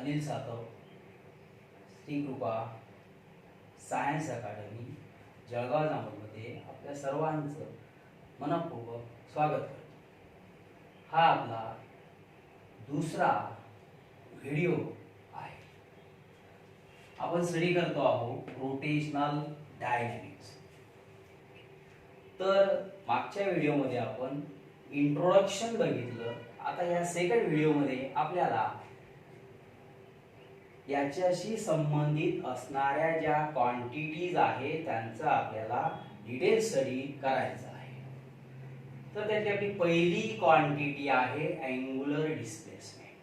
अनिल सातव, श्री कृपा सायन्स अकादमी जळगाव जामोदमध्ये आपल्या सर्वांचं मनपूर्वक स्वागत करतो। हा आपला दुसरा व्हिडिओ आहे। आपण स्टडी करतो आहोत रोटेशनल डायनॅमिक्स। तर मागच्या व्हिडिओमध्ये आपण इंट्रोडक्शन बघितलं। आता या सेकंड व्हिडिओमध्ये आपल्याला याच्याशी संबंधित असणाऱ्या ज्या क्वांटिटीज आहेत त्यांचा आपल्याला डिटेल स्टडी करायचा आहे। तर त्याची आपली पहिली क्वांटिटी आहे अँगुलर डिस्प्लेसमेंट,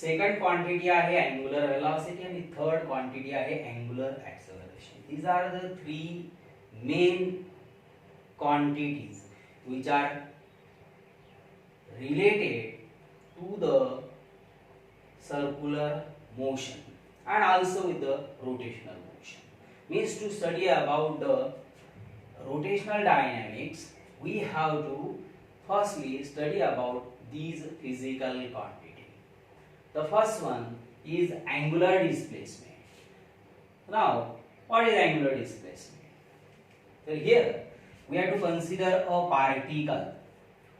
सेकंड क्वांटिटी आहे अँगुलर वेलोसिटी आणि थर्ड क्वांटिटी आहे angular acceleration. These are the three main quantities which are related to the circular motion and also with the rotational motion. Means to study about the rotational dynamics, we have to firstly study about these physical quantity. The first one is angular displacement. Now, what is angular displacement? So here we have to consider a particle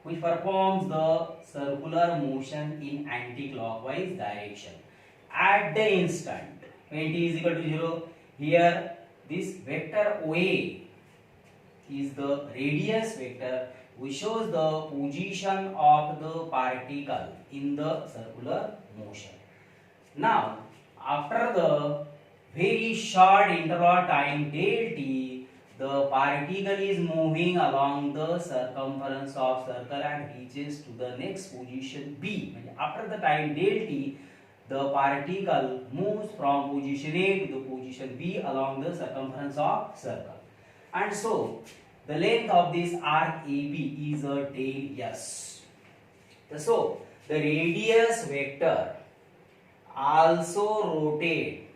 which performs the circular motion in anti-clockwise direction at the instant when t is equal to 0. Here this vector OA is the radius vector which shows the position of the particle in the circular motion. Now after the very short interval time del t, the particle is moving along the circumference of circle and reaches to the next position B. After the time del t, the particle moves from position A to the position B along the circumference of circle. And so, the length of this arc AB is a del S. So, the radius vector also rotates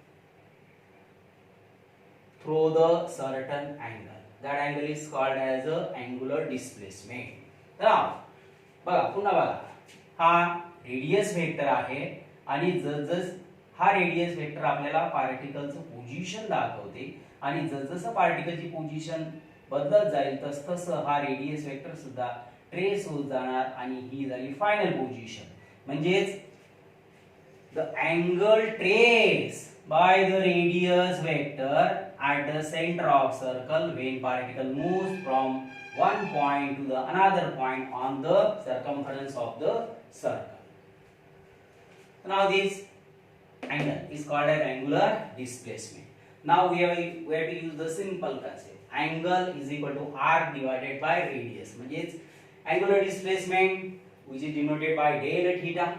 through the certain angle. That angle is called as a angular displacement. Now, बघा पुन्हा बघा, हा radius vector आहे आणि जसजस हा radius vector आपल्याला पार्टिकलचं position दाखवते आणि जसजसं पार्टिकलची पोझिशन बदलत जाईल तसतसं हा रेडियस वेक्टर सुद्धा ट्रेस होत जाणार आणि ही झाली फायनल पोझिशन। म्हणजेच the angle traced by the radius vector at the center of circle when particle moves from one point to the another point on the circumference of the circle. Now this angle is called as angular displacement. Now we have to use the simple concept. Angle is equal to arc divided by radius. म्हणजेच angular displacement which is denoted by del theta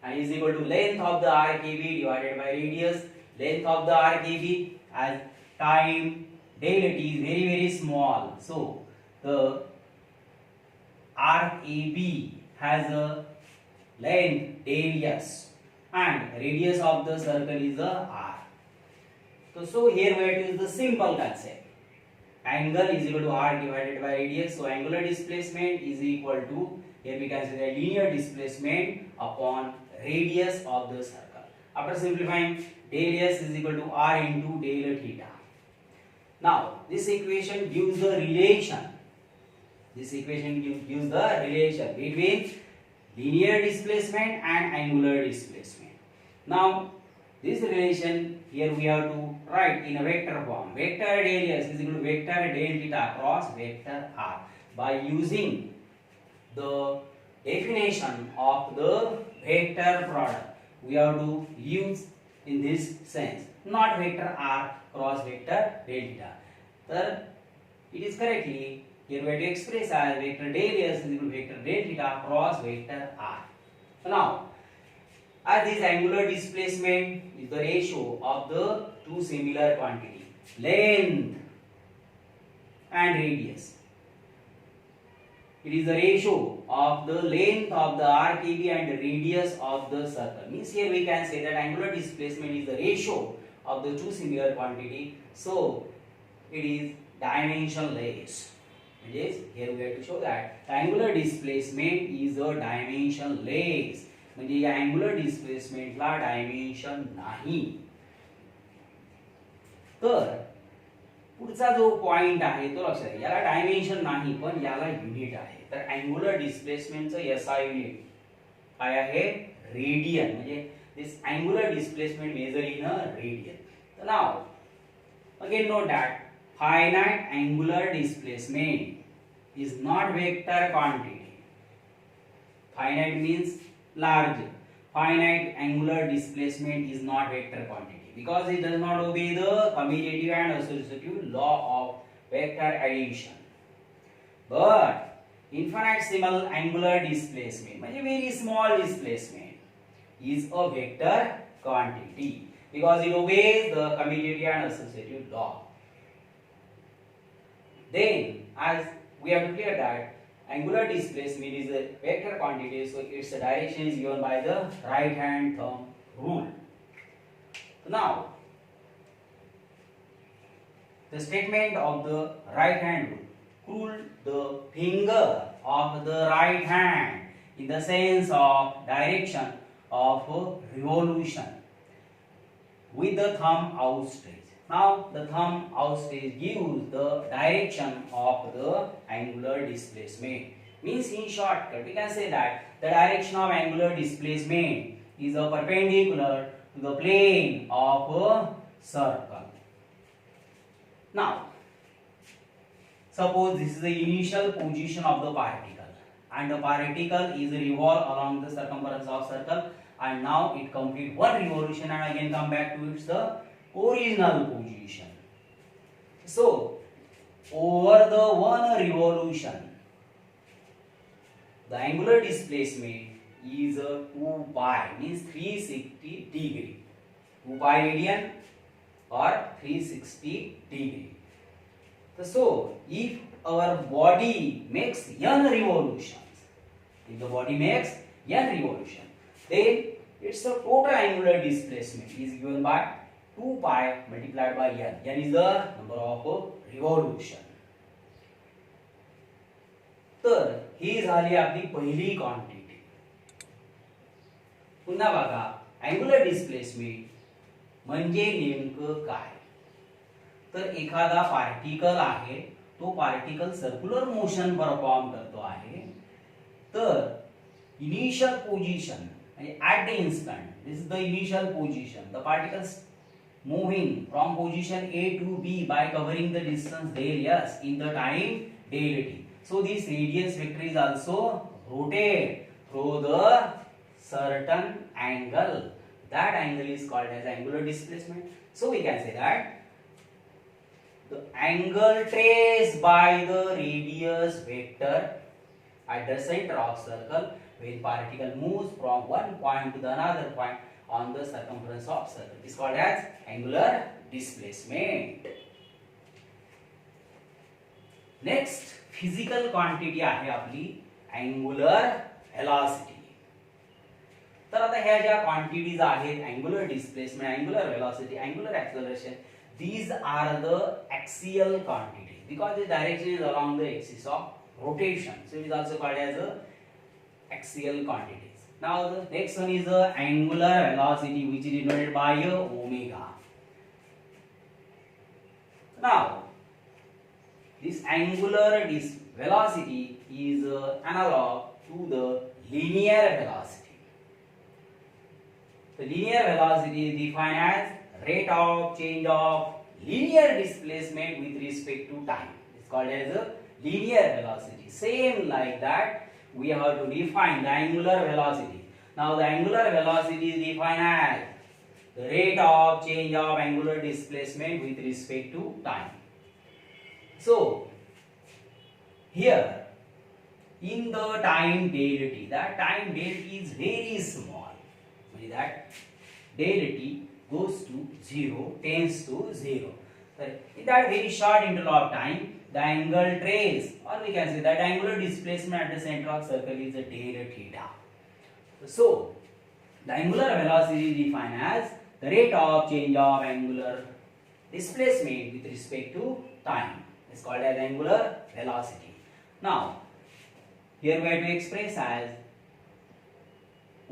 and is equal to length of the arc AB divided by radius. Length of the arc AB as time del t is very small, so the arc AB has a length del s and radius of the circle is a r. So here we have to use the simple concept. Angle is equal to r divided by radius. So angular displacement is equal to, here we can say the linear displacement upon radius of the circle. After simplifying, del s is equal to r into del theta. Now this equation gives the relation. This equation gives the relation between linear displacement and angular displacement. Now this relation here we have to write in a vector form. Vector del s is equal to vector del theta cross vector r. By using the definition of the vector product, we have to use in this sense, not vector r cross vector del theta. So it is correctly here we have to express as vector del s is equal to vector del theta cross vector r. So now, as this angular displacement is the ratio of the two similar quantity, length and radius. It is the ratio of the length of the arc AB and the radius of the circle. Means here we can say that angular displacement is the ratio of the two similar quantity. So it is dimensionless. Yes, here we have to show that angular displacement is a dimensionless म्हणजे या angular डिस्प्लेसमेंटला dimension नाही. तर पुढचा जो point आहे तो लक्षात घ्या. याला डायमेन्शन नाही पण याला युनिट आहे. तर अँग्युलर डिस्प्लेसमेंटचं एसआय युनिट काय आहे? रेडियन. म्हणजे this angular displacement measure in a radian. तर नाव again note that finite angular displacement is not vector quantity. Finite means large. Finite angular displacement is not vector quantity because it does not obey the commutative and associative law of vector addition. But infinitesimal angular displacement, म्हणजे very small displacement, is a vector quantity because it obeys the commutative and associative law. Then, as we have to clear that angular displacement is a vector quantity, so its direction is given by the right hand thumb rule. So now, the statement of the right hand rule: pull the finger of the right hand in the sense of direction of revolution with the thumb outstretched. Now the thumb outstretched gives the direction of the angular displacement. Means in shortcut we can say that the direction of angular displacement is a perpendicular to the plane of a circle. Now suppose this is the initial position of the particle and the particle is revolve along the circumference of circle. And now it complete one revolution and again come back to its the original position. So over the one revolution, the angular displacement is 2 pi, means 360 degree. 2 pi radian or 360 degree. So if our body makes n revolutions, if the body makes n revolution, then its total angular displacement is given by 2 pi multiplied by n. n is the number of revolution. तर ही झाली आपली पहिली quantity. पुन्हा बघा angular displacement म्हणजे नेमकं काय. तर एखादा पार्टिकल आहे, तो पार्टिकल सर्क्युलर मोशन परफॉर्म करतो आहे. तर initial position at the instant, this is the initial position, the particles moving from position A to B by covering the distance del s in the time del t. So this radius vector is also rotate through the certain angle. That angle is called as angular displacement. So we can say that the angle traced by the radius vector at the center of circle when particle moves from one point to the another point on the circumference of circle is called as angular displacement. Next physical quantity आहे आपली angular velocity. तर आता ह्या ज्या quantities आहेत angular displacement, angular velocity, angular acceleration, these are the axial quantities because the direction is along the axis of rotation, so it is also called as a axial quantities. Now the next one is the angular velocity which is denoted by omega. Now this angular velocity is analog to the linear velocity. The linear velocity is defined as rate of change of linear displacement with respect to time. It's called as a linear velocity. Same like that we have to define the angular velocity. Now the angular velocity is defined as the rate of change of angular displacement with respect to time. So here in the time del t, that time del t is very small. Means that del t goes to 0, tends to 0. So in that very short interval of time, the angle trace, or we can say that angular displacement at the center of circle is a del theta. So the angular velocity is defined as the rate of change of angular displacement with respect to time. It's called as angular velocity. Now here we have to express as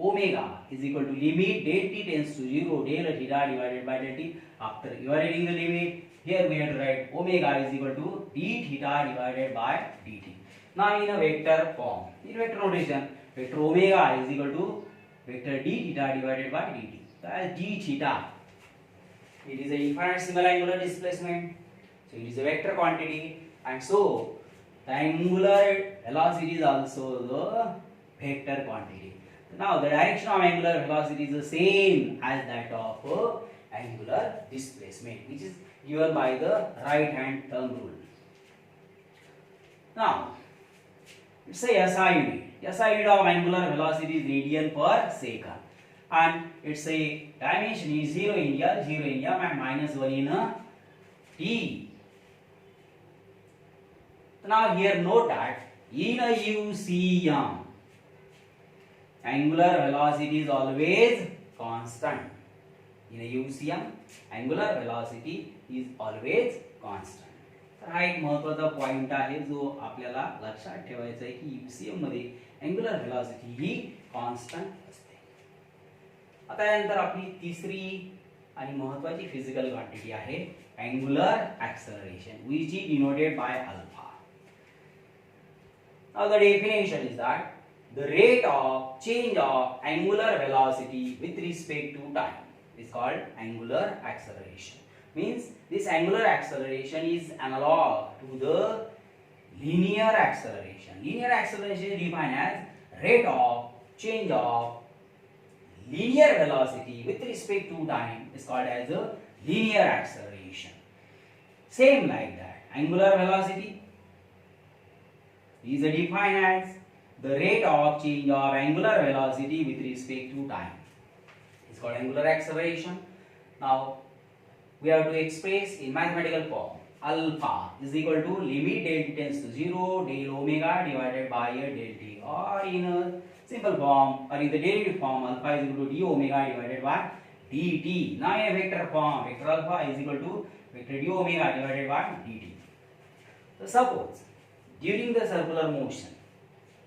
omega is equal to limit del t tends to 0 del theta divided by del t. After evaluating the limit, here we have to write omega is equal to d theta divided by dt. Now in a vector form, in vector notation, vector omega is equal to vector d theta divided by dt. That is d theta. It is a infinite single angular displacement, so it is a vector quantity, and so the angular velocity is also the vector quantity. Now the direction of angular velocity is the same as that of angular displacement, which is given by the right hand thumb rule. Now it's a SI unit. SI unit of angular velocity is radian per second, and its a dimension is 0 in L, 0 in m, and -1 in t. Now here note that in a UCM, angular velocity is always constant. In a UCM, angular velocity is always constant. तर हा एक महत्त्वाचा point आहे जो आपल्याला लक्षात ठेवायचा आहे की UCM मध्ये अँग्युलर व्हेलॉसिटी ही कॉन्स्टंट असते. आता यानंतर आपली तिसरी आणि महत्त्वाची फिजिकल क्वांटिटी आहे angular acceleration, which is denoted by alpha. Now the definition is that the rate of change of angular velocity with respect to time is called angular acceleration. Means this angular acceleration is analog to the linear acceleration. Linear acceleration is defined as rate of change of linear velocity with respect to time is called as a linear acceleration. Same like that, angular velocity is defined as the rate of change of angular velocity with respect to time. It's called angular acceleration. Now we have to express in mathematical form. Alpha is equal to limit del t tends to 0 del omega divided by a del t, or in a simple form or in the derivative form, alpha is equal to d omega divided by dt. Now in a vector form, vector alpha is equal to vector d omega divided by dt. So suppose during the circular motion,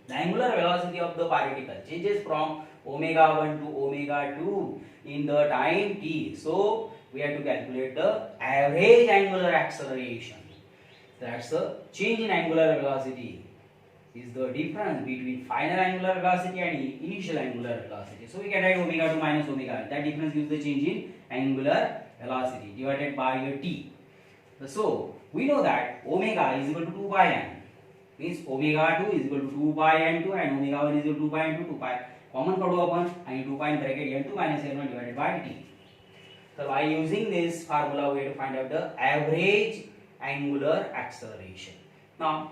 the angular velocity of the particle changes from omega 1 to omega 2 in the time t. So we have to calculate the average angular acceleration. That's the change in angular velocity is the difference between final angular velocity and initial angular velocity. So we can write omega 2 minus omega. That difference gives the change in angular velocity divided by a t. So we know that omega is equal to 2 pi n. Means omega 2 is equal to 2 pi n2 and omega 1 is equal to 2 pi n2. 2 pi common काढू आपण आणि 2 pi in bracket n2 minus n1 divided by t. So by using this formula, we have to find out the average angular acceleration. Now,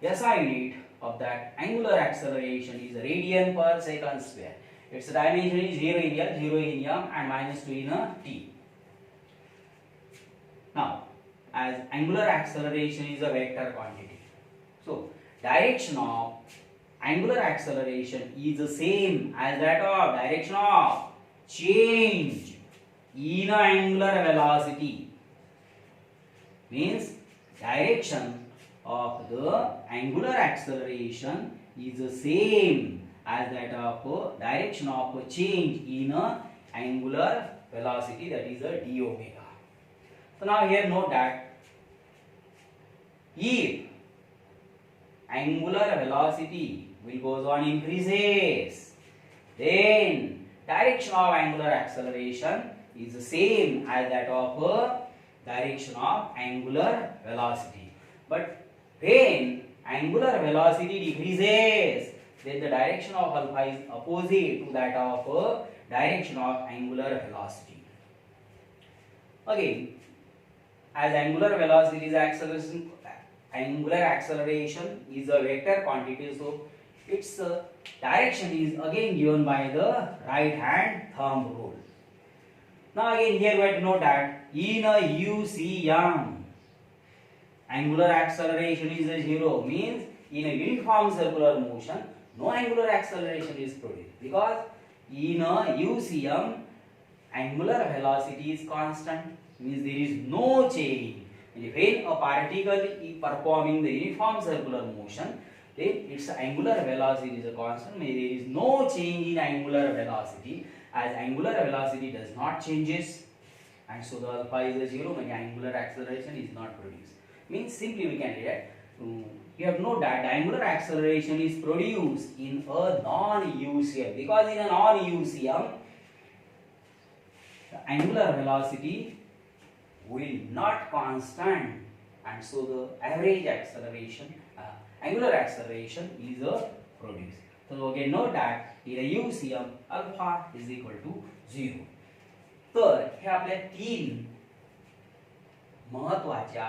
SI unit of that angular acceleration is radian per second square. Its dimension is 0 in L, 0 in m, and -2 in t. Now, as angular acceleration is a vector quantity, so direction of angular acceleration is the same as that of direction of change in angular velocity. Means direction of the angular acceleration is the same as that of direction of change in angular velocity, that is a d omega. So now here note that if angular velocity will goes on increases, then direction of angular acceleration is the same as that of direction of angular velocity. But when angular velocity decreases, then the direction of alpha is opposite to that of direction of angular velocity. Again, as angular velocity is acceleration, angular acceleration is a vector quantity, so its direction is again given by the right hand thumb rule. Now again here we have to note that in a UCM, angular acceleration is a 0, means in a uniform circular motion no angular acceleration is produced, because in a UCM angular velocity is constant, means there is no change. When a particle is performing the uniform circular motion, then its angular velocity is a constant. There is no change in angular velocity, as angular velocity does not changes, and so the alpha is a 0, meaning angular acceleration is not produced. Means simply we can write you have no that angular acceleration is produced in a non-UCM, because in a non-UCM the angular velocity will not constant, and so the average acceleration angular acceleration is produced. So again note that in a UCM alpha is equal to 0. तर हे आपल्या तीन महत्त्वाच्या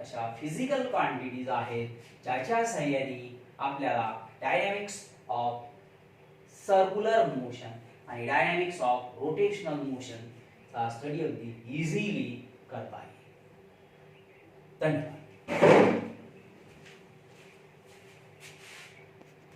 अशा physical quantities आहेत ज्याच्या सहाय्याने आपल्याला dynamics of circular motion आणि डायनॅमिक्स ऑफ रोटेशनल मोशन चा स्टडी अगदी इझिली करता येईल. धन्यवाद.